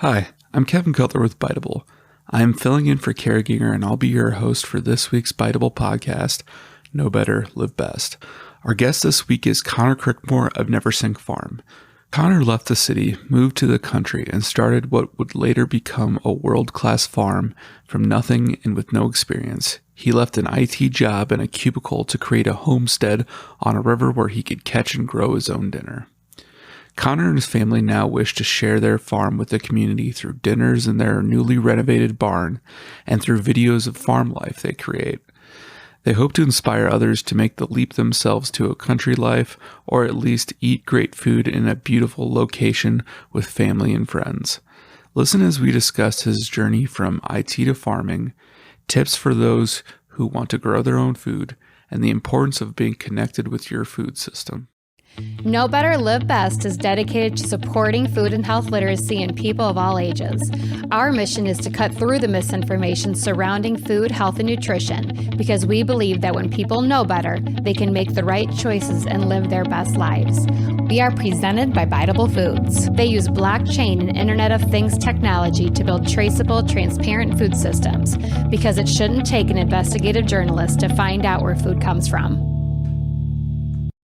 Hi, I'm Kevin Cutler with Biteable. I am filling in for Kara Ginger, and I'll be your host for this week's Biteable podcast, Know Better, Live Best. Our guest this week is Connor Crickmore of Neversink Farm. Connor left the city, moved to the country, and started what would later become a world-class farm from nothing and with no experience. He left an IT job and a cubicle to create a homestead on a river where he could catch and grow his own dinner. Connor and his family now wish to share their farm with the community through dinners in their newly renovated barn and through videos of farm life they create. They hope to inspire others to make the leap themselves to a country life, or at least eat great food in a beautiful location with family and friends. Listen as we discuss his journey from IT to farming, tips for those who want to grow their own food, and the importance of being connected with your food system. Know Better, Live Best is dedicated to supporting food and health literacy in people of all ages. Our mission is to cut through the misinformation surrounding food, health, and nutrition because we believe that when people know better, they can make the right choices and live their best lives. We are presented by Biteable Foods. They use blockchain and Internet of Things technology to build traceable, transparent food systems because it shouldn't take an investigative journalist to find out where food comes from.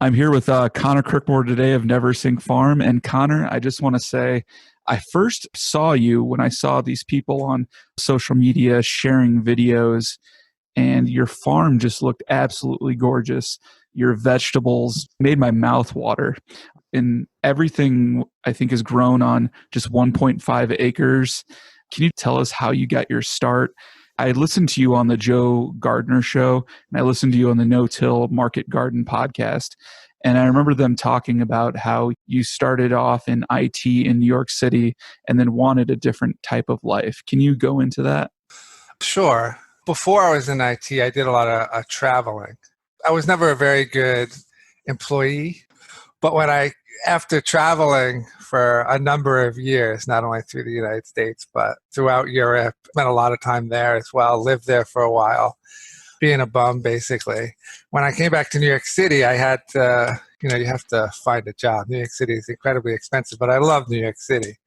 I'm here with Connor Crickmore today of Neversink Farm. And Connor, I just want to say, I first saw you when I saw these people on social media sharing videos, and your farm just looked absolutely gorgeous. Your vegetables made my mouth water. And everything, I think, is grown on just 1.5 acres. Can you tell us how you got your start? I listened to you on the Joe Gardner show, and I listened to you on the No-Till Market Garden podcast. And I remember them talking about how you started off in IT in New York City and then wanted a different type of life. Can you go into that? Sure. Before I was in IT, I did a lot of traveling. I was never a very good employee, but after traveling for a number of years, not only through the United States, but throughout Europe, spent a lot of time there as well, lived there for a while, being a bum, basically. When I came back to New York City, I had to, you have to find a job. New York City is incredibly expensive, but I love New York City.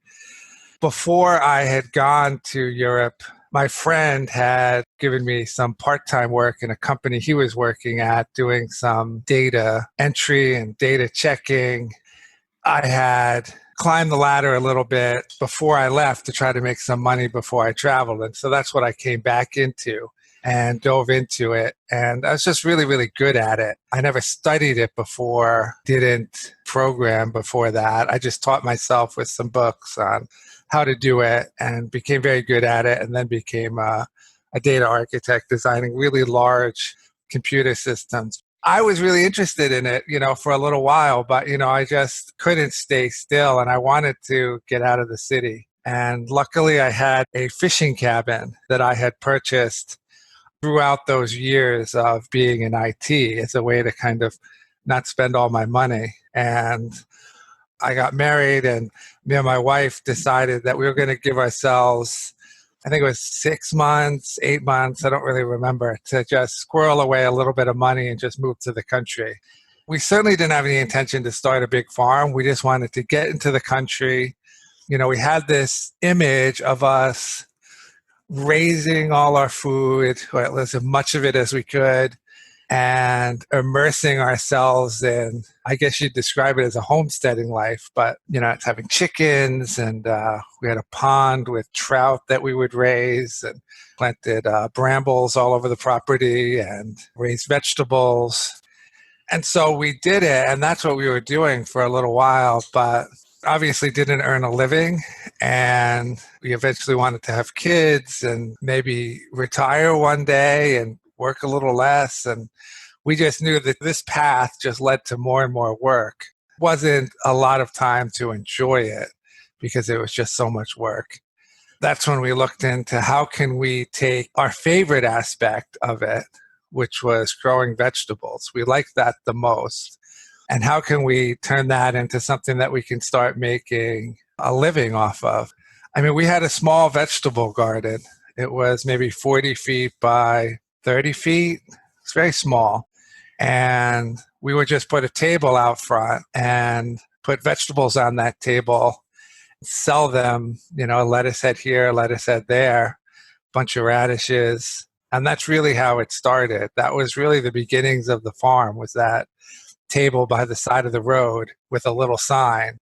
Before I had gone to Europe, my friend had given me some part-time work in a company he was working at, doing some data entry and data checking. I had climbed the ladder a little bit before I left to try to make some money before I traveled. And so that's what I came back into and dove into it. And I was just really, really good at it. I never studied it before, didn't program before that. I just taught myself with some books on how to do it and became very good at it, and then became a data architect designing really large computer systems. I was really interested in it, for a little while, but, I just couldn't stay still, and I wanted to get out of the city. And luckily I had a fishing cabin that I had purchased throughout those years of being in IT as a way to kind of not spend all my money. And I got married, and me and my wife decided that we were going to give ourselves, I think it was 6 months, 8 months, I don't really remember, to just squirrel away a little bit of money and just move to the country. We certainly didn't have any intention to start a big farm. We just wanted to get into the country. We had this image of us raising all our food, or at least as much of it as we could, and immersing ourselves in, I guess you'd describe it as a homesteading life, but, it's having chickens, and we had a pond with trout that we would raise, and planted brambles all over the property and raised vegetables. And so we did it, and that's what we were doing for a little while, but obviously didn't earn a living, and we eventually wanted to have kids and maybe retire one day and work a little less. And we just knew that this path just led to more and more work. Wasn't a lot of time to enjoy it because it was just so much work. That's when we looked into how can we take our favorite aspect of it, which was growing vegetables. We liked that the most. And how can we turn that into something that we can start making a living off of? I mean, we had a small vegetable garden. It was maybe 40 feet by 30 feet. It's very small. And we would just put a table out front and put vegetables on that table sell them, a lettuce head here, a lettuce head there, bunch of radishes. And that's really how it started. That was really the beginnings of the farm, was that table by the side of the road with a little sign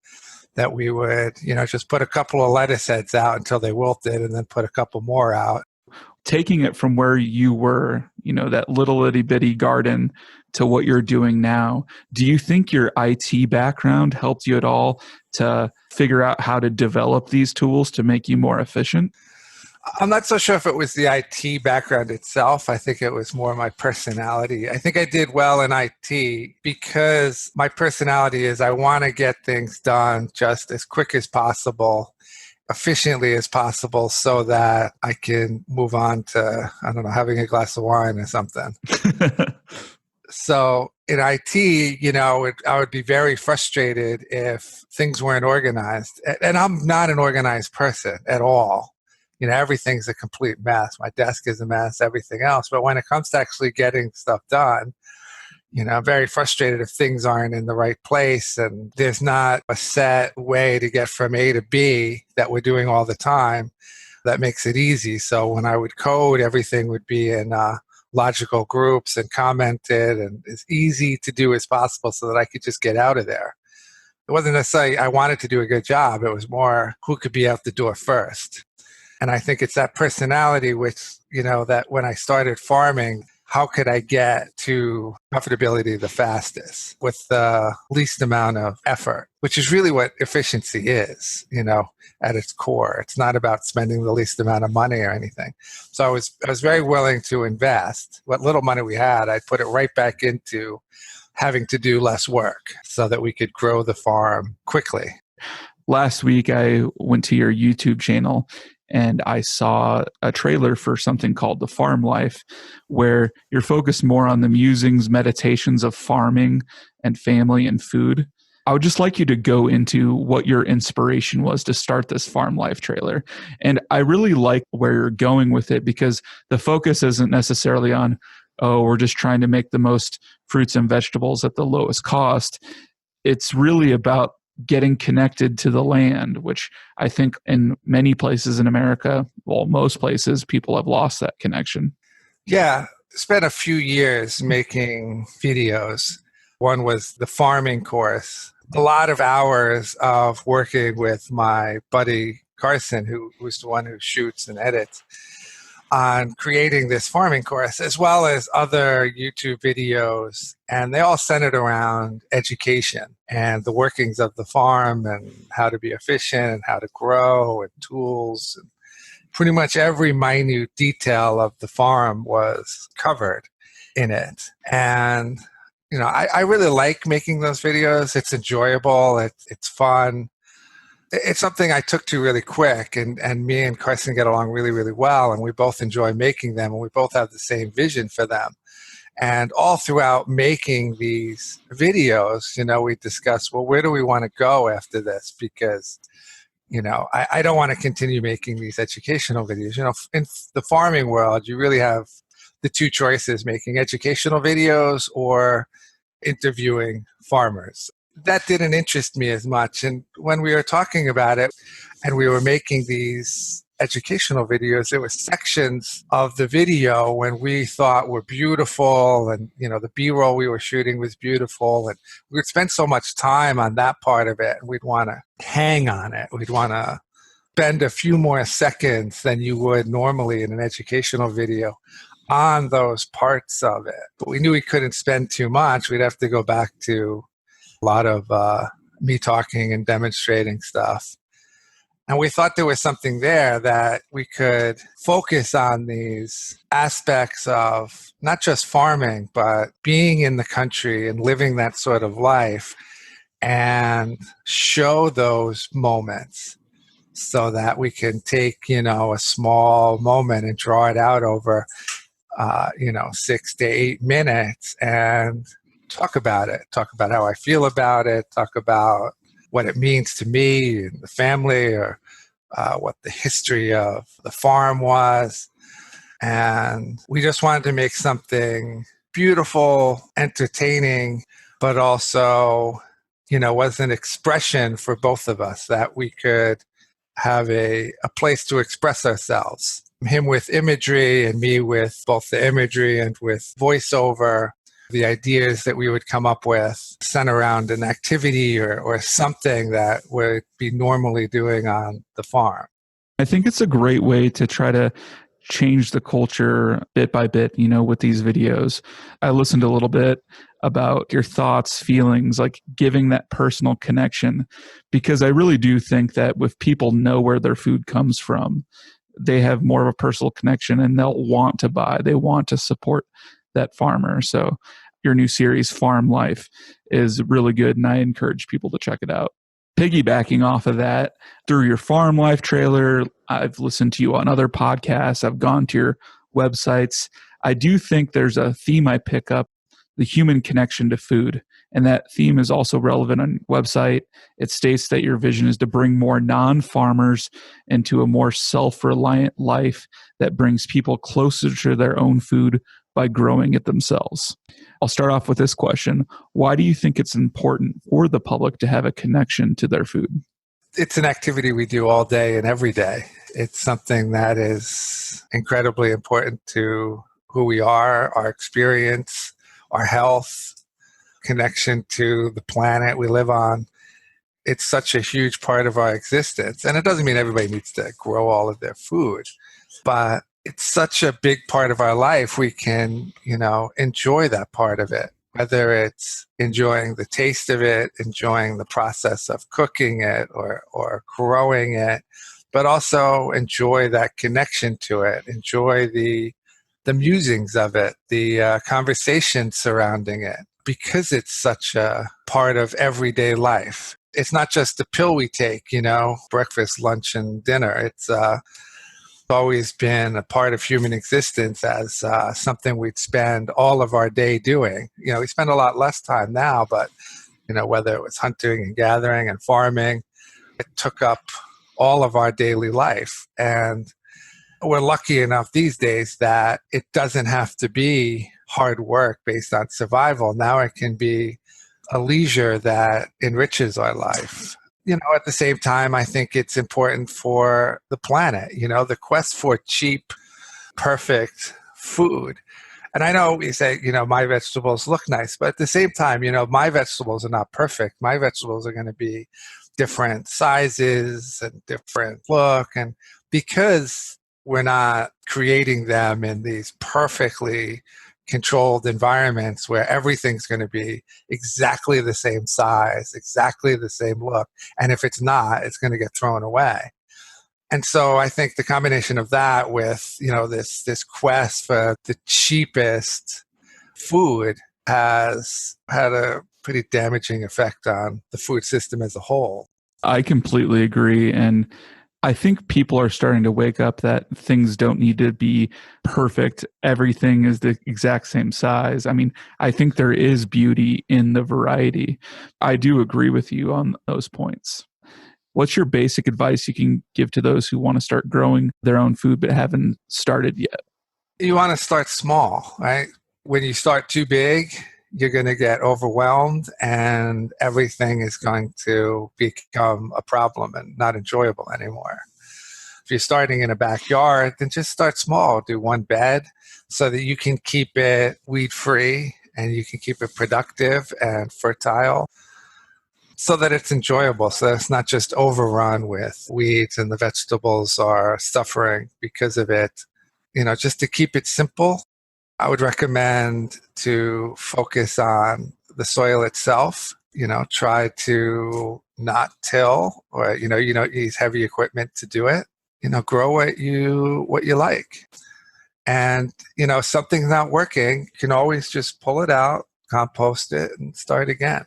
that we would, just put a couple of lettuce heads out until they wilted and then put a couple more out. Taking it from where you were, that little itty bitty garden to what you're doing now, do you think your IT background helped you at all to figure out how to develop these tools to make you more efficient? I'm not so sure if it was the IT background itself. I think it was more my personality. I think I did well in IT because my personality is I want to get things done just as quick as possible, efficiently as possible, so that I can move on to, having a glass of wine or something. So in IT, I would be very frustrated if things weren't organized. And I'm not an organized person at all. Everything's a complete mess. My desk is a mess, everything else. But when it comes to actually getting stuff done, I'm very frustrated if things aren't in the right place and there's not a set way to get from A to B that we're doing all the time that makes it easy. So when I would code, everything would be in logical groups and commented and as easy to do as possible so that I could just get out of there. It wasn't necessarily I wanted to do a good job. It was more who could be out the door first. And I think it's that personality which, that when I started farming, how could I get to profitability the fastest with the least amount of effort, which is really what efficiency is, at its core. It's not about spending the least amount of money or anything. So I was very willing to invest what little money we had. I'd put it right back into having to do less work so that we could grow the farm quickly. Last week, I went to your YouTube channel and I saw a trailer for something called The Farm Life, where you're focused more on the musings, meditations of farming and family and food. I would just like you to go into what your inspiration was to start this Farm Life trailer. And I really like where you're going with it because the focus isn't necessarily on, we're just trying to make the most fruits and vegetables at the lowest cost. It's really about getting connected to the land, which I think in many places in America, most places, people have lost that connection. Yeah, spent a few years making videos. One was the farming course. A lot of hours of working with my buddy Carson, who's the one who shoots and edits, on creating this farming course, as well as other YouTube videos. And they all centered around education and the workings of the farm and how to be efficient and how to grow and tools. And pretty much every minute detail of the farm was covered in it. And, I really like making those videos. It's enjoyable. It's fun. It's something I took to really quick, and me and Carson get along really, really well, and we both enjoy making them, and we both have the same vision for them. And all throughout making these videos, we discuss, well, where do we want to go after this? Because, I don't want to continue making these educational videos. In the farming world, you really have the two choices, making educational videos or interviewing farmers. That didn't interest me as much. And when we were talking about it and we were making these educational videos, there were sections of the video when we thought were beautiful and, the B-roll we were shooting was beautiful. And we would spend so much time on that part of it and we'd want to hang on it. We'd want to spend a few more seconds than you would normally in an educational video on those parts of it. But we knew we couldn't spend too much. We'd have to go back to a lot of me talking and demonstrating stuff. And we thought there was something there that we could focus on these aspects of not just farming, but being in the country and living that sort of life and show those moments so that we can take, a small moment and draw it out over, 6 to 8 minutes and talk about it, talk about how I feel about it, talk about what it means to me and the family, or what the history of the farm was. And we just wanted to make something beautiful, entertaining, but also was an expression for both of us, that we could have a place to express ourselves. Him with imagery and me with both the imagery and with voiceover. The ideas that we would come up with center around an activity or something that we'd be normally doing on the farm. I think it's a great way to try to change the culture bit by bit, with these videos. I listened a little bit about your thoughts, feelings, like giving that personal connection, because I really do think that if people know where their food comes from, they have more of a personal connection and they'll want to buy, they want to support that farmer. So your new series, Farm Life, is really good, and I encourage people to check it out. Piggybacking off of that, through your Farm Life trailer, I've listened to you on other podcasts, I've gone to your websites. I do think there's a theme I pick up, the human connection to food. And that theme is also relevant on your website. It states that your vision is to bring more non-farmers into a more self-reliant life that brings people closer to their own food by growing it themselves. I'll start off with this question. Why do you think it's important for the public to have a connection to their food? It's an activity we do all day and every day. It's something that is incredibly important to who we are, our experience, our health, connection to the planet we live on. It's such a huge part of our existence. And it doesn't mean everybody needs to grow all of their food, but it's such a big part of our life. We can, enjoy that part of it, whether it's enjoying the taste of it, enjoying the process of cooking it or growing it, but also enjoy that connection to it, enjoy the musings of it, the conversation surrounding it, because it's such a part of everyday life. It's not just a pill we take, breakfast, lunch, and dinner. It's always been a part of human existence as something we'd spend all of our day doing. We spend a lot less time now, but, whether it was hunting and gathering and farming, it took up all of our daily life. And we're lucky enough these days that it doesn't have to be hard work based on survival. Now it can be a leisure that enriches our life. At the same time, I think it's important for the planet, the quest for cheap, perfect food. And I know we say, my vegetables look nice, but at the same time, my vegetables are not perfect. My vegetables are going to be different sizes and different look. And because we're not creating them in these perfectly controlled environments where everything's going to be exactly the same size, exactly the same look. And if it's not, it's going to get thrown away. And so I think the combination of that with, this quest for the cheapest food has had a pretty damaging effect on the food system as a whole. I completely agree. And I think people are starting to wake up that things don't need to be perfect. Everything is the exact same size. I mean, I think there is beauty in the variety. I do agree with you on those points. What's your basic advice you can give to those who want to start growing their own food but haven't started yet? You want to start small, right? When you start too big, you're going to get overwhelmed and everything is going to become a problem and not enjoyable anymore. If you're starting in a backyard, then just start small. Do one bed so that you can keep it weed-free and you can keep it productive and fertile so that it's enjoyable, so that it's not just overrun with weeds and the vegetables are suffering because of it. Just to keep it simple, I would recommend to focus on the soil itself. Try to not till or, use heavy equipment to do it. Grow what you like. And, if something's not working, you can always just pull it out, compost it, and start again.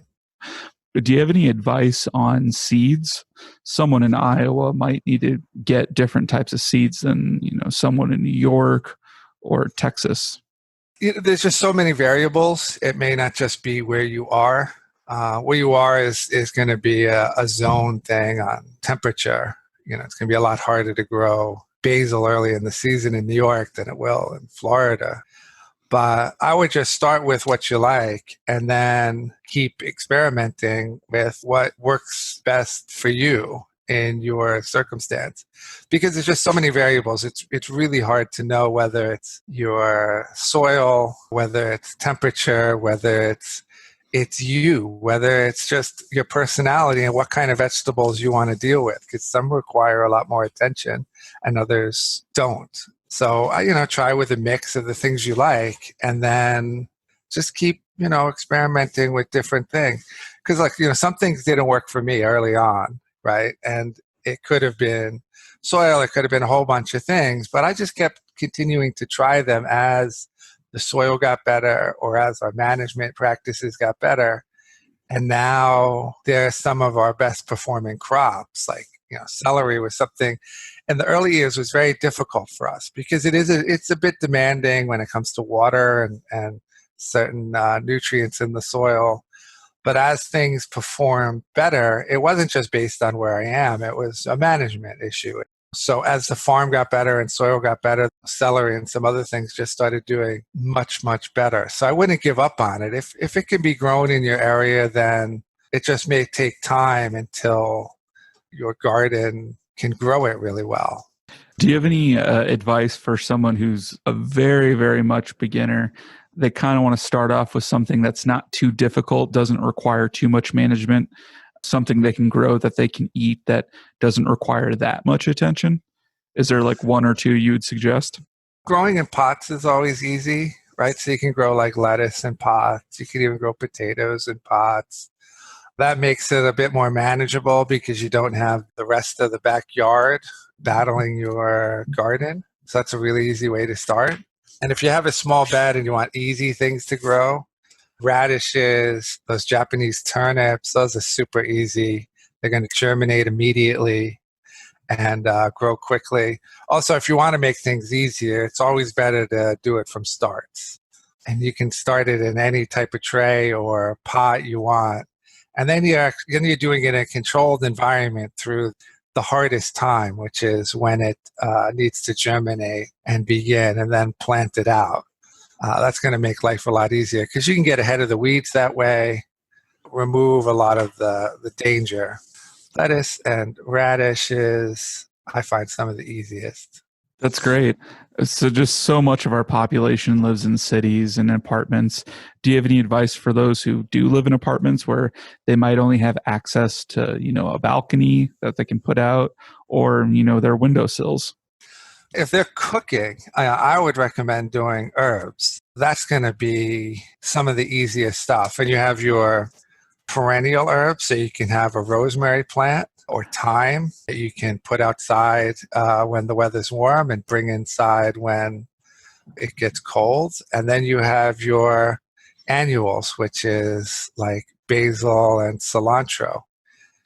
Do you have any advice on seeds? Someone in Iowa might need to get different types of seeds than, someone in New York or Texas. There's just so many variables. It may not just be where you are. Where you are is going to be a zone thing on temperature. It's going to be a lot harder to grow basil early in the season in New York than it will in Florida. But I would just start with what you like and then keep experimenting with what works best for you in your circumstance. Because there's just so many variables. It's really hard to know whether it's your soil, whether it's temperature, whether it's you, whether it's just your personality and what kind of vegetables you want to deal with. Because some require a lot more attention and others don't. So, try with a mix of the things you like and then just keep, experimenting with different things. Because, some things didn't work for me early on, right? And it could have been soil, it could have been a whole bunch of things, but I just kept continuing to try them as the soil got better or as our management practices got better. And now they're some of our best performing crops. Like, celery was something in the early years was very difficult for us because it's a bit demanding when it comes to water and certain nutrients in the soil. But as things performed better, it wasn't just based on where I am, it was a management issue. So as the farm got better and soil got better, celery and some other things just started doing much, much better. So I wouldn't give up on it. If it can be grown in your area, then it just may take time until your garden can grow it really well. Do you have any advice for someone who's a very, very much beginner? They kind of want to start off with something that's not too difficult, doesn't require too much management, something they can grow that they can eat that doesn't require that much attention. Is there like one or two you would suggest? Growing in pots is always easy, right? So you can grow like lettuce in pots. You can even grow potatoes in pots. That makes it a bit more manageable because you don't have the rest of the backyard battling your garden. So that's a really easy way to start. And if you have a small bed and you want easy things to grow, radishes, those Japanese turnips, those are super easy. They're going to germinate immediately and grow quickly. Also, if you want to make things easier, it's always better to do it from starts. And you can start it in any type of tray or pot you want. And then you're doing it in a controlled environment through the hardest time, which is when it needs to germinate and begin and then plant it out. That's going to make life a lot easier because you can get ahead of the weeds that way, remove a lot of the danger. Lettuce and radishes, I find some of the easiest. That's great. So just so much of our population lives in cities and apartments. Do you have any advice for those who do live in apartments where they might only have access to, a balcony that they can put out or, their windowsills? If they're cooking, I would recommend doing herbs. That's going to be some of the easiest stuff. And you have your perennial herbs, so you can have a rosemary plant or thyme that you can put outside when the weather's warm and bring inside when it gets cold. And then you have your annuals, which is like basil and cilantro.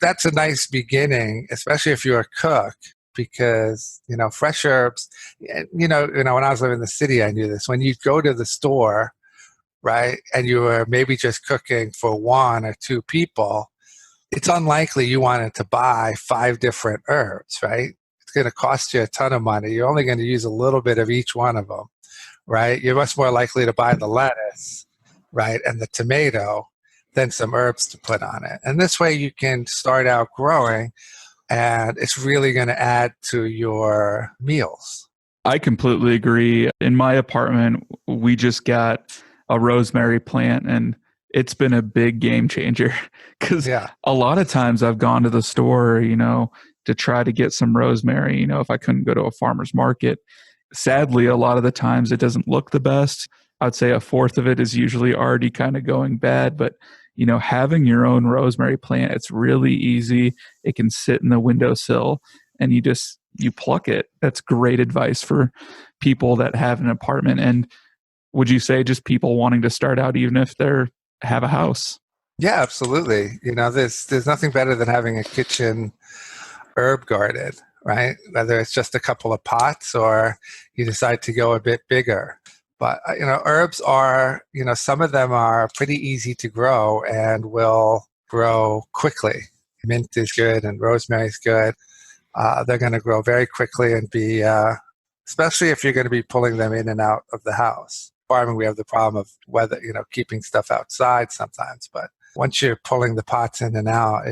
That's a nice beginning, especially if you're a cook, because, fresh herbs, when I was living in the city, I knew this. When you go to the store, right, and you were maybe just cooking for one or two people, it's unlikely you wanted to buy 5 different herbs, right? It's going to cost you a ton of money. You're only going to use a little bit of each one of them, right? You're much more likely to buy the lettuce, right, and the tomato than some herbs to put on it. And this way you can start out growing, and it's really going to add to your meals. I completely agree. In my apartment, we just got a rosemary plant, and it's been a big game changer because a lot of times I've gone to the store, to try to get some rosemary, if I couldn't go to a farmer's market. Sadly, a lot of the times it doesn't look the best. I'd say a fourth of it is usually already kind of going bad, but having your own rosemary plant, it's really easy. It can sit in the windowsill and you pluck it. That's great advice for people that have an apartment. And would you say just people wanting to start out, even if they have a house? Yeah, absolutely. There's nothing better than having a kitchen herb garden, right? Whether it's just a couple of pots or you decide to go a bit bigger. But, herbs are, some of them are pretty easy to grow and will grow quickly. Mint is good and rosemary is good. They're going to grow very quickly and be, especially if you're going to be pulling them in and out of the house. farming, we have the problem of weather, keeping stuff outside sometimes. But once you're pulling the pots in and out,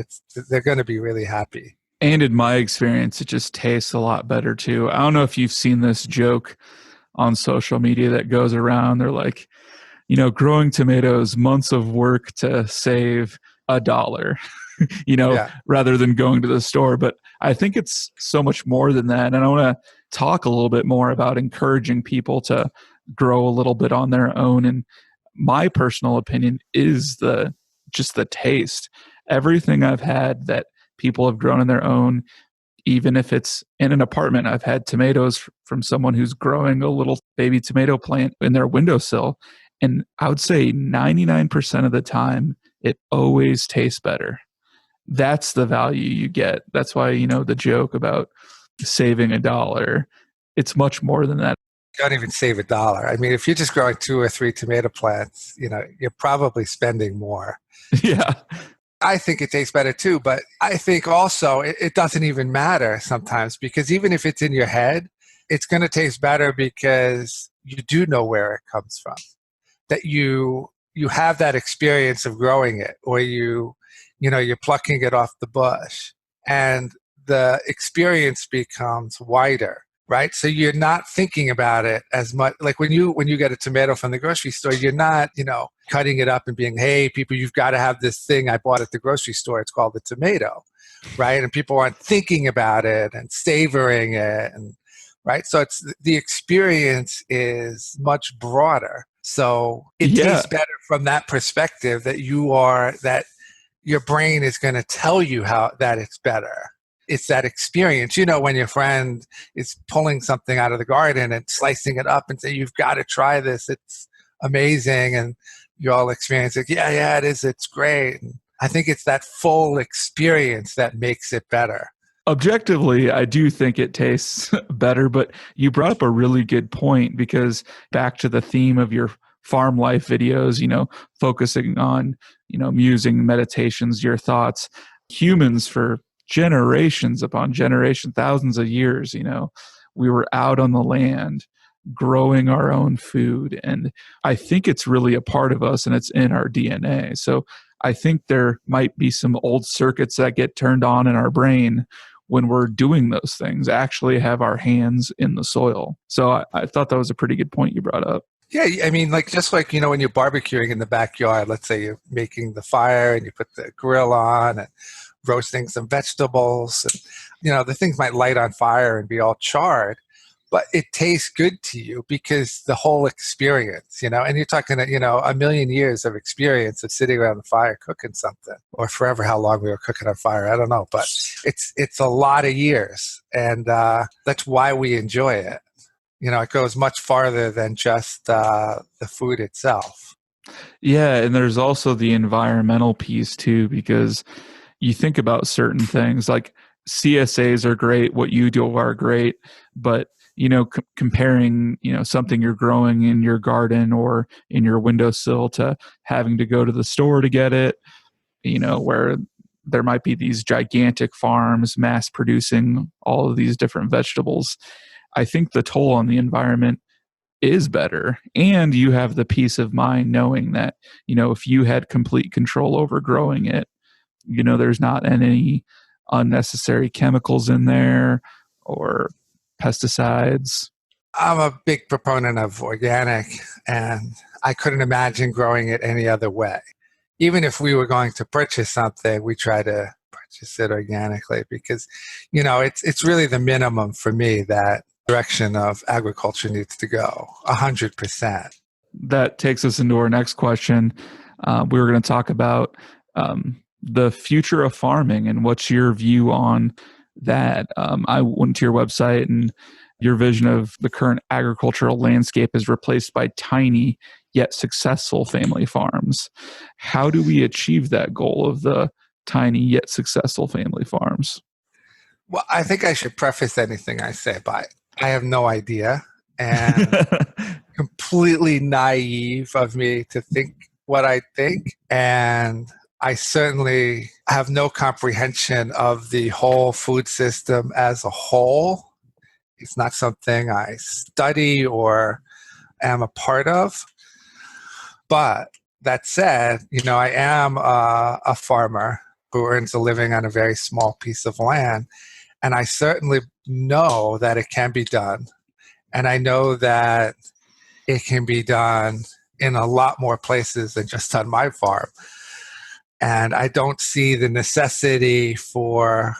they're going to be really happy. And in my experience, it just tastes a lot better too. I don't know if you've seen this joke on social media that goes around. They're like, growing tomatoes, months of work to save $1, Yeah. rather than going to the store. But I think it's so much more than that. And I want to talk a little bit more about encouraging people to grow a little bit on their own. And my personal opinion is just the taste. Everything I've had that people have grown on their own, even if it's in an apartment, I've had tomatoes from someone who's growing a little baby tomato plant in their windowsill. And I would say 99% of the time, it always tastes better. That's the value you get. That's why, the joke about saving $1, it's much more than that. You don't even save $1. I mean, if you're just growing 2 or 3 tomato plants, you're probably spending more. Yeah. I think it tastes better too, but I think also it doesn't even matter sometimes, because even if it's in your head, it's going to taste better because you do know where it comes from. That you have that experience of growing it, or you're plucking it off the bush, and the experience becomes wider, right? So you're not thinking about it as much. Like when you get a tomato from the grocery store, you're not, cutting it up and being, hey, people, you've got to have this thing I bought at the grocery store. It's called the tomato, right? And people aren't thinking about it and savoring it, and right. So the experience is much broader. So it tastes better from that perspective, that your brain is going to tell you that it's better. It's that experience. When your friend is pulling something out of the garden and slicing it up and say, you've got to try this. It's amazing. And you all experience it. Yeah, it is. It's great. And I think it's that full experience that makes it better. Objectively, I do think it tastes better, but you brought up a really good point, because back to the theme of your farm life videos, focusing on, musing, meditations, your thoughts, humans for generations upon generation, thousands of years, we were out on the land growing our own food. And I think it's really a part of us, and it's in our DNA. So I think there might be some old circuits that get turned on in our brain when we're doing those things, actually have our hands in the soil. So I thought that was a pretty good point you brought up. Yeah, I mean, just like, when you're barbecuing in the backyard, let's say you're making the fire and you put the grill on and roasting some vegetables, and, the things might light on fire and be all charred, but it tastes good to you because the whole experience, and you're talking, a million years of experience of sitting around the fire cooking something, or forever how long we were cooking on fire, I don't know, but it's a lot of years, and that's why we enjoy it. It goes much farther than just the food itself. Yeah, and there's also the environmental piece too, because you think about certain things like CSAs are great, what you do are great, but comparing, something you're growing in your garden or in your windowsill to having to go to the store to get it, where there might be these gigantic farms mass producing all of these different vegetables. I think the toll on the environment is better. And you have the peace of mind knowing that, if you had complete control over growing it, there's not any unnecessary chemicals in there or pesticides. I'm a big proponent of organic, and I couldn't imagine growing it any other way. Even if we were going to purchase something, we try to purchase it organically because, it's really the minimum for me. That direction of agriculture needs to go 100%. That takes us into our next question. We were going to talk about the future of farming and what's your view on that. I went to your website, and your vision of the current agricultural landscape is replaced by tiny yet successful family farms. How do we achieve that goal of the tiny yet successful family farms? Well, I think I should preface anything I say by I have no idea, and completely naive of me to think what I think. And I certainly have no comprehension of the whole food system as a whole. It's not something I study or am a part of. But that said, I am a farmer who earns a living on a very small piece of land. And I certainly know that it can be done. And I know that it can be done in a lot more places than just on my farm. And I don't see the necessity to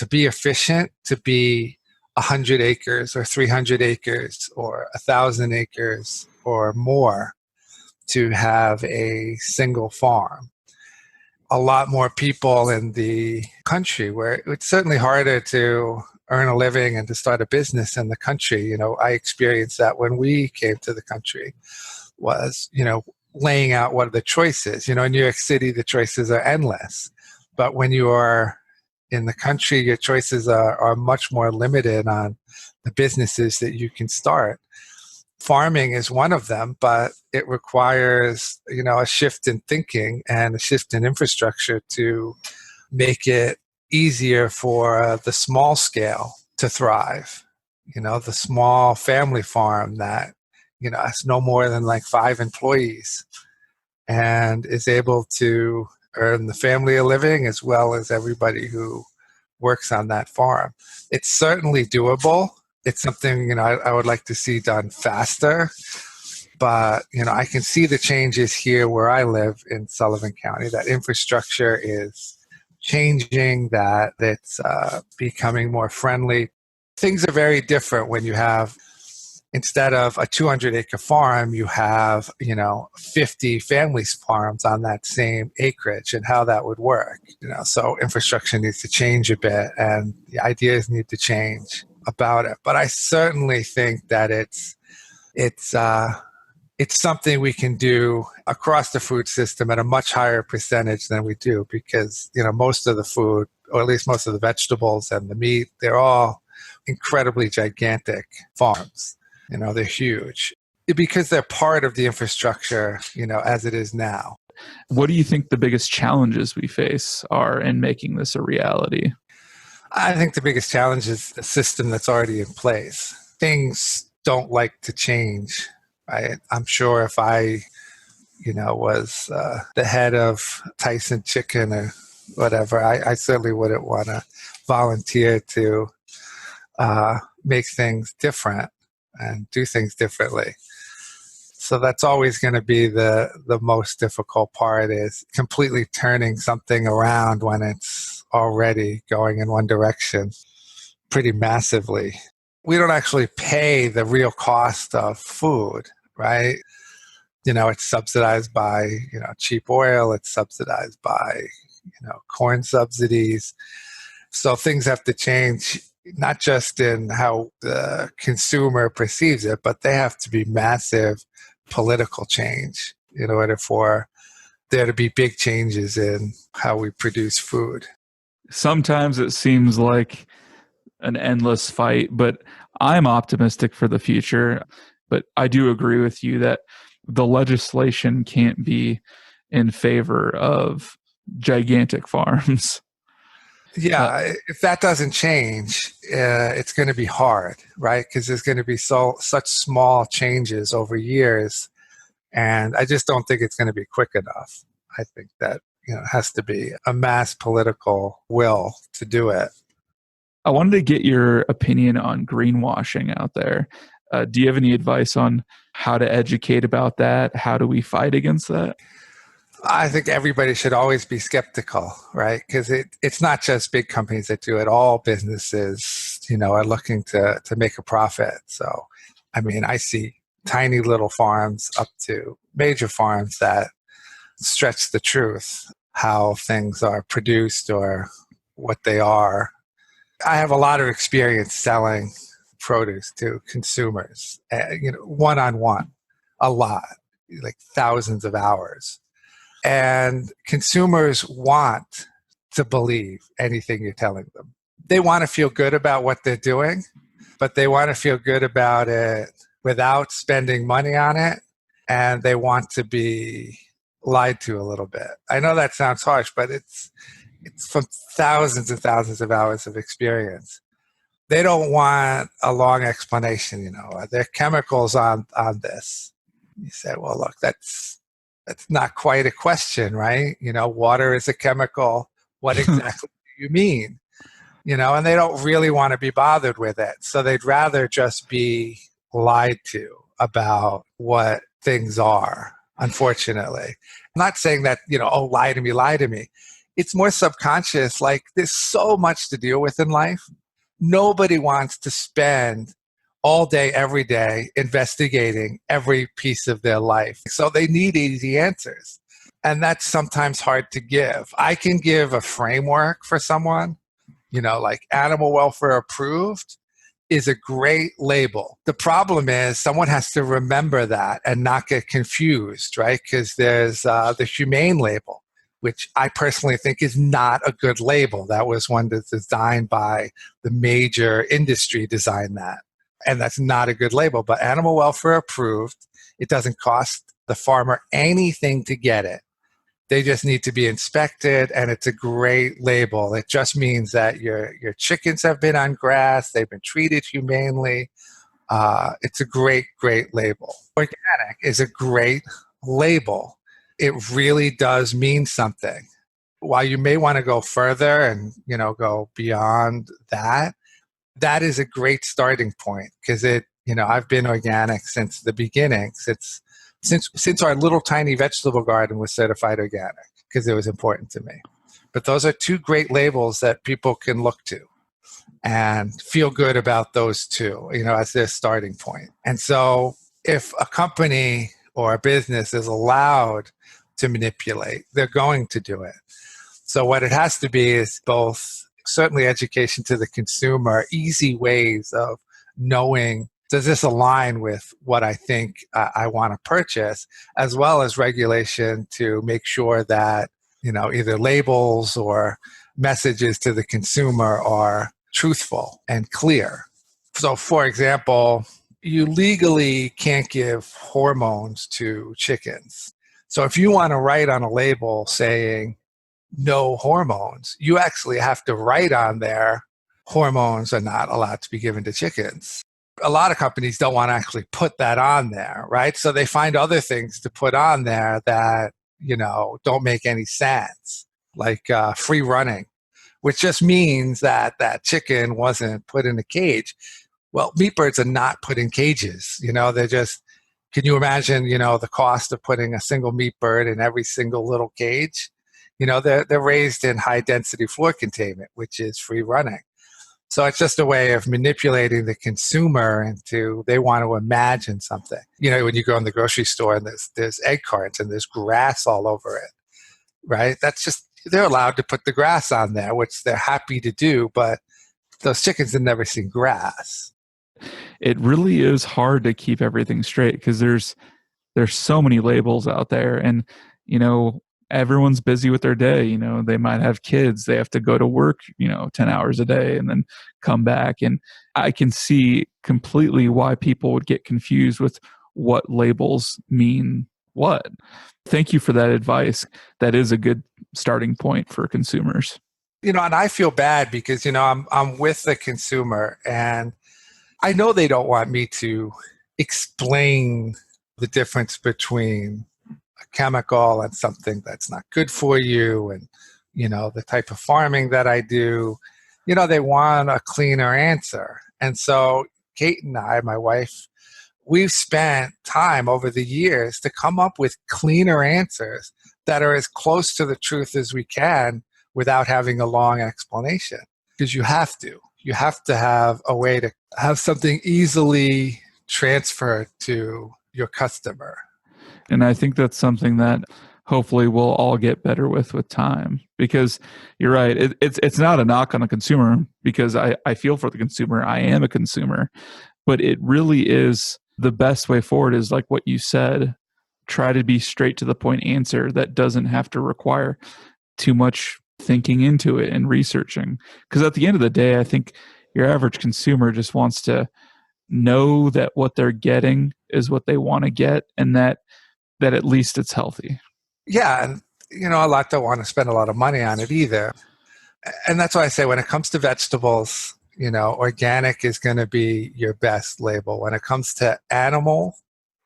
be efficient, to be 100 acres or 300 acres or 1,000 acres or more to have a single farm. A lot more people in the country where it's certainly harder to earn a living and to start a business in the country. I experienced that when we came to the country was, laying out what are the choices. In New York City, the choices are endless. But when you are in the country, your choices are much more limited on the businesses that you can start. Farming is one of them, but it requires, a shift in thinking and a shift in infrastructure to make it easier for the small scale to thrive. The small family farm that, has no more than like 5 employees and is able to earn the family a living as well as everybody who works on that farm. It's certainly doable. It's something, I would like to see done faster. But, I can see the changes here where I live in Sullivan County, that infrastructure is changing, that it's becoming more friendly. Things are very different when you have, instead of a 200-acre farm, you have, 50 family farms on that same acreage and how that would work. So infrastructure needs to change a bit and the ideas need to change about it. But I certainly think that it's something we can do across the food system at a much higher percentage than we do because, most of the food, or at least most of the vegetables and the meat, they're all incredibly gigantic farms. They're huge because they're part of the infrastructure, as it is now. What do you think the biggest challenges we face are in making this a reality? I think the biggest challenge is the system that's already in place. Things don't like to change. I'm sure if I, was the head of Tyson Chicken or whatever, I certainly wouldn't want to volunteer to make things different and do things differently. So that's always going to be the most difficult part, is completely turning something around when it's already going in one direction pretty massively. We don't actually pay the real cost of food, right? It's subsidized by, cheap oil. It's subsidized by, corn subsidies. So things have to change, not just in how the consumer perceives it, but they have to be massive political change in order for there to be big changes in how we produce food. Sometimes it seems like an endless fight, but I'm optimistic for the future. But I do agree with you that the legislation can't be in favor of gigantic farms. Yeah, if that doesn't change, it's going to be hard, right? Because there's going to be such small changes over years, and I just don't think it's going to be quick enough. I think that it has to be a mass political will to do it. I wanted to get your opinion on greenwashing out there. Do you have any advice on how to educate about that? How do we fight against that? I think everybody should always be skeptical, right? Because it's not just big companies that do it. All businesses, are looking to make a profit. So, I see tiny little farms up to major farms that stretch the truth, how things are produced or what they are. I have a lot of experience selling produce to consumers, one-on-one, a lot, like thousands of hours. And consumers want to believe anything you're telling them. They want to feel good about what they're doing, but they want to feel good about it without spending money on it. And they want to be lied to a little bit. I know that sounds harsh, but it's from thousands and thousands of hours of experience. They don't want a long explanation, there are chemicals on this. You say, well, look, that's not quite a question, right? Water is a chemical. What exactly do you mean? And they don't really want to be bothered with it. So they'd rather just be lied to about what things are, unfortunately. I'm not saying that, oh, lie to me, lie to me. It's more subconscious. Like, there's so much to deal with in life. Nobody wants to spend all day, every day, investigating every piece of their life. So they need easy answers. And that's sometimes hard to give. I can give a framework for someone, like animal welfare approved is a great label. The problem is someone has to remember that and not get confused, right? Because there's the humane label, which I personally think is not a good label. That was one that's designed by the major industry designed that. And that's not a good label, but animal welfare approved. It doesn't cost the farmer anything to get it. They just need to be inspected, and it's a great label. It just means that your chickens have been on grass, they've been treated humanely. It's a great, great label. Organic is a great label. It really does mean something. While you may want to go further and go beyond that, that is a great starting point, because I've been organic since the beginning, since our little tiny vegetable garden was certified organic, because it was important to me. But those are two great labels that people can look to and feel good about those two, as their starting point. And so if a company or a business is allowed to manipulate, they're going to do it. So what it has to be is both certainly education to the consumer, easy ways of knowing, does this align with what I think I want to purchase, as well as regulation to make sure that, either labels or messages to the consumer are truthful and clear. So, for example, you legally can't give hormones to chickens. So if you want to write on a label saying no hormones, you actually have to write on there, hormones are not allowed to be given to chickens. A lot of companies don't want to actually put that on there, right? So they find other things to put on there that, don't make any sense, like free running, which just means that that chicken wasn't put in a cage. Well, meat birds are not put in cages. They're just, can you imagine, the cost of putting a single meat bird in every single little cage? They're raised in high density floor containment, which is free running. So it's just a way of manipulating the consumer into, they want to imagine something. When you go in the grocery store and there's egg cartons and there's grass all over it, right? That's just, they're allowed to put the grass on there, which they're happy to do, but those chickens have never seen grass. It really is hard to keep everything straight, because there's so many labels out there, and everyone's busy with their day. They might have kids, they have to go to work 10 hours a day and then come back, and I can see completely why people would get confused with what labels mean what. Thank you for that advice. That is a good starting point for consumers. And I feel bad because I'm with the consumer, and I know they don't want me to explain the difference between chemical and something that's not good for you, and the type of farming that I do. They want a cleaner answer. And so Kate and I, my wife, we've spent time over the years to come up with cleaner answers that are as close to the truth as we can without having a long explanation, because you have to have a way to have something easily transferred to your customer. And I think that's something that hopefully we'll all get better with time, because you're right. It's not a knock on the consumer, because I feel for the consumer. I am a consumer, but it really is the best way forward is like what you said, try to be straight to the point answer that doesn't have to require too much thinking into it and researching. Because at the end of the day, I think your average consumer just wants to know that what they're getting is what they want to get, and that at least it's healthy. Yeah. And, a lot don't want to spend a lot of money on it either. And that's why I say when it comes to vegetables, organic is going to be your best label. When it comes to animal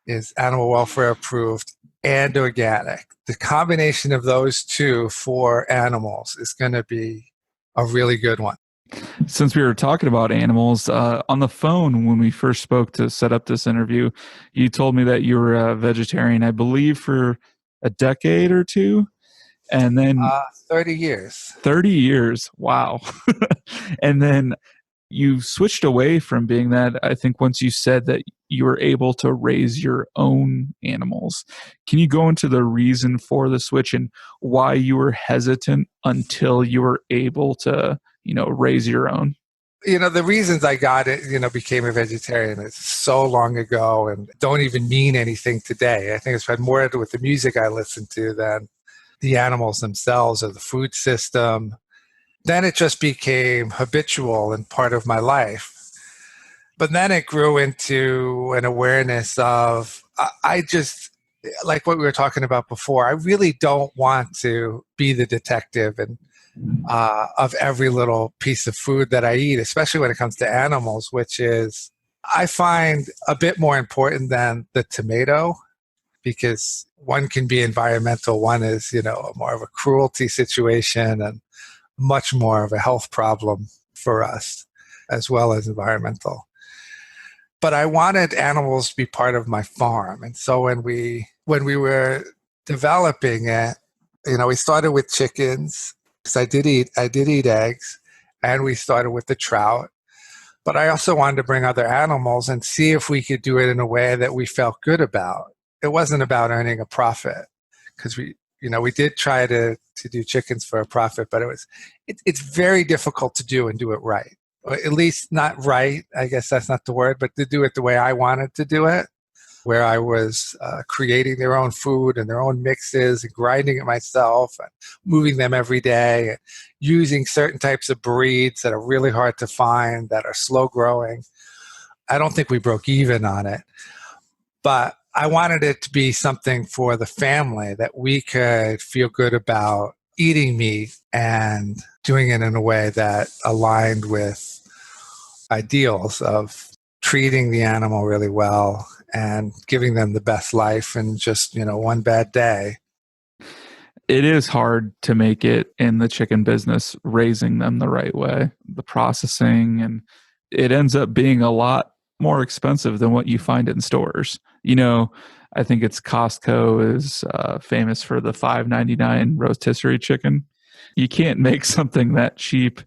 is animal welfare approved and organic. The combination of those two for animals is going to be a really good one. Since we were talking about animals, on the phone when we first spoke to set up this interview, you told me that you were a vegetarian, I believe, for a decade or two. And then 30 years. 30 years. Wow. And then you switched away from being that, I think, once you said that you were able to raise your own animals. Can you go into the reason for the switch and why you were hesitant until you were able to, raise your own? The reasons I got it, became a vegetarian is so long ago and don't even mean anything today. I think it's had more to do with the music I listen to than the animals themselves or the food system. Then it just became habitual and part of my life. But then it grew into an awareness of, I just, like what we were talking about before, I really don't want to be the detective and of every little piece of food that I eat, especially when it comes to animals, which is, I find a bit more important than the tomato, because one can be environmental, one is, more of a cruelty situation and much more of a health problem for us, as well as environmental. But I wanted animals to be part of my farm. And so when we were developing it, we started with chickens, because I did eat eggs, and we started with the trout. But I also wanted to bring other animals and see if we could do it in a way that we felt good about. It wasn't about earning a profit, because we did try to do chickens for a profit, but it's very difficult to do and do it right. Or at least not right, I guess that's not the word, but to do it the way I wanted to do it, where I was creating their own food and their own mixes and grinding it myself and moving them every day and using certain types of breeds that are really hard to find, that are slow growing. I don't think we broke even on it, but I wanted it to be something for the family that we could feel good about eating meat and doing it in a way that aligned with ideals of treating the animal really well and giving them the best life in just, one bad day. It is hard to make it in the chicken business, raising them the right way, the processing, and it ends up being a lot more expensive than what you find in stores. I think it's Costco is famous for the $5.99 rotisserie chicken. You can't make something that cheap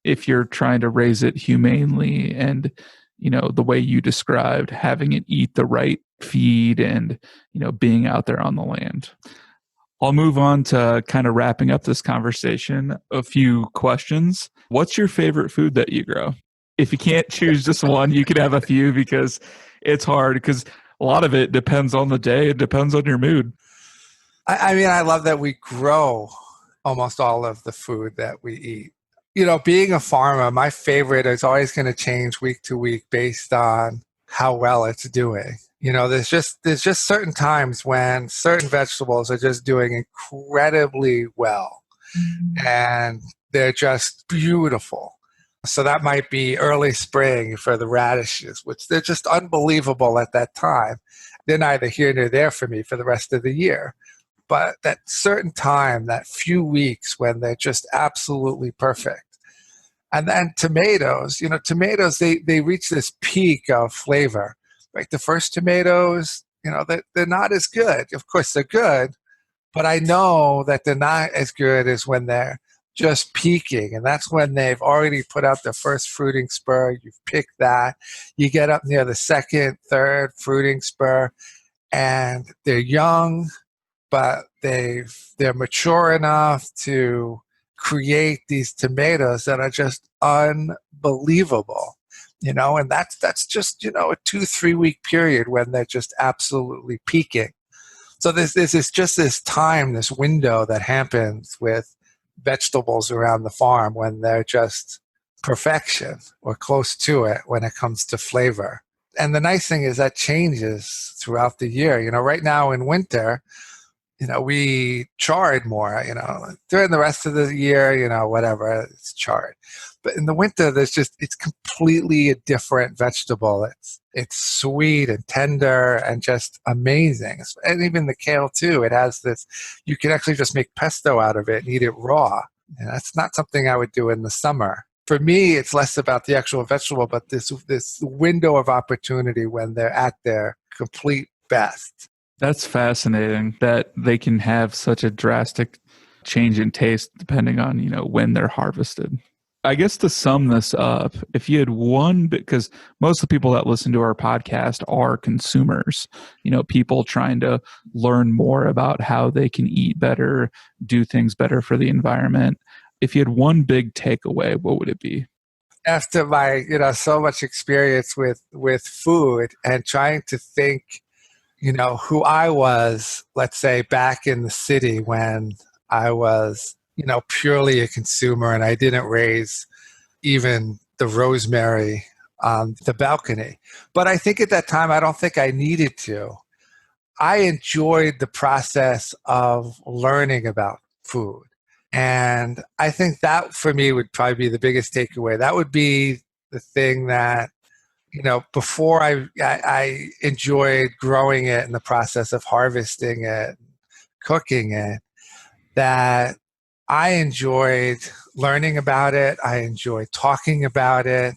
if you're trying to raise it humanely and, the way you described, having it eat the right feed and, being out there on the land. I'll move on to kind of wrapping up this conversation. A few questions. What's your favorite food that you grow? If you can't choose just one, you can have a few, because it's hard, because a lot of it depends on the day. It depends on your mood. I love that we grow almost all of the food that we eat. Being a farmer, my favorite is always going to change week to week based on how well it's doing. There's just certain times when certain vegetables are just doing incredibly well, and they're just beautiful. So that might be early spring for the radishes, which they're just unbelievable at that time. They're neither here nor there for me for the rest of the year. But that certain time, that few weeks when they're just absolutely perfect. And then tomatoes, they reach this peak of flavor. Like the first tomatoes, they're not as good. Of course, they're good, but I know that they're not as good as when they're just peaking. And that's when they've already put out their first fruiting spur. You've picked that. You get up near the second, third fruiting spur, and they're young, but they're mature enough to create these tomatoes that are just unbelievable, and that's just, a 2-3 week period when they're just absolutely peaking. So this is just this time, this window that happens with vegetables around the farm when they're just perfection or close to it when it comes to flavor. And the nice thing is that changes throughout the year. Right now in winter, we chard more, during the rest of the year, whatever, it's chard. But in the winter, it's completely a different vegetable. It's sweet and tender and just amazing. And even the kale too. It has this, you can actually just make pesto out of it and eat it raw. And that's not something I would do in the summer. For me, it's less about the actual vegetable, but this window of opportunity when they're at their complete best. That's fascinating that they can have such a drastic change in taste depending on, when they're harvested. I guess to sum this up, if you had one, because most of the people that listen to our podcast are consumers, people trying to learn more about how they can eat better, do things better for the environment. If you had one big takeaway, what would it be? After my, so much experience with food and trying to think, who I was, let's say back in the city when I was, purely a consumer and I didn't raise even the rosemary on the balcony. But I think at that time, I don't think I needed to. I enjoyed the process of learning about food. And I think that for me would probably be the biggest takeaway. That would be the thing that, before I enjoyed growing it and the process of harvesting it, cooking it, that I enjoyed learning about it. I enjoyed talking about it.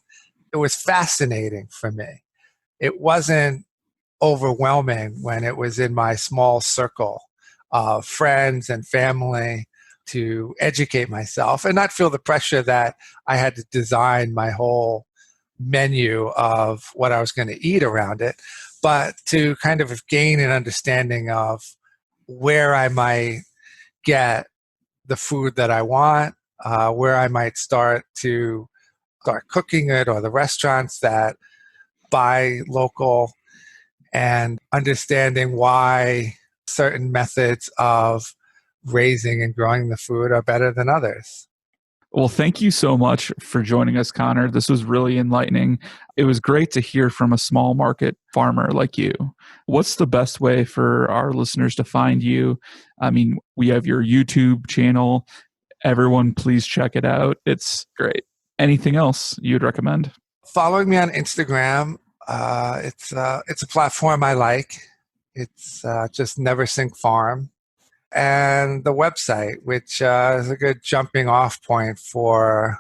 It was fascinating for me. It wasn't overwhelming when it was in my small circle of friends and family to educate myself and not feel the pressure that I had to design my whole menu of what I was going to eat around it, but to kind of gain an understanding of where I might get the food that I want, where I might start cooking it, or the restaurants that buy local, and understanding why certain methods of raising and growing the food are better than others. Well, thank you so much for joining us, Connor. This was really enlightening. It was great to hear from a small market farmer like you. What's the best way for our listeners to find you? I mean, we have your YouTube channel. Everyone, please check it out. It's great. Anything else you'd recommend? Following me on Instagram. It's a platform I like. It's just Neversink Farm. And the website, which is a good jumping off point for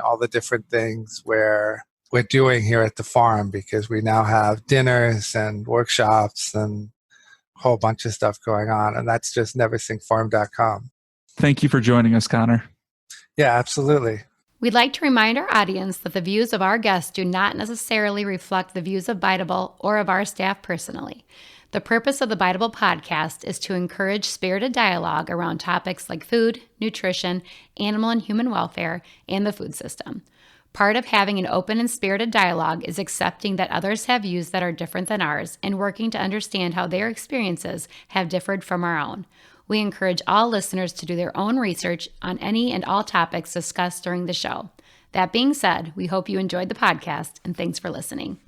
all the different things we're doing here at the farm, because we now have dinners and workshops and a whole bunch of stuff going on. And that's just neversinkfarm.com. Thank you for joining us, Connor. Yeah, absolutely. We'd like to remind our audience that the views of our guests do not necessarily reflect the views of Biteable or of our staff personally. The purpose of the Biteable podcast is to encourage spirited dialogue around topics like food, nutrition, animal and human welfare, and the food system. Part of having an open and spirited dialogue is accepting that others have views that are different than ours and working to understand how their experiences have differed from our own. We encourage all listeners to do their own research on any and all topics discussed during the show. That being said, we hope you enjoyed the podcast, and thanks for listening.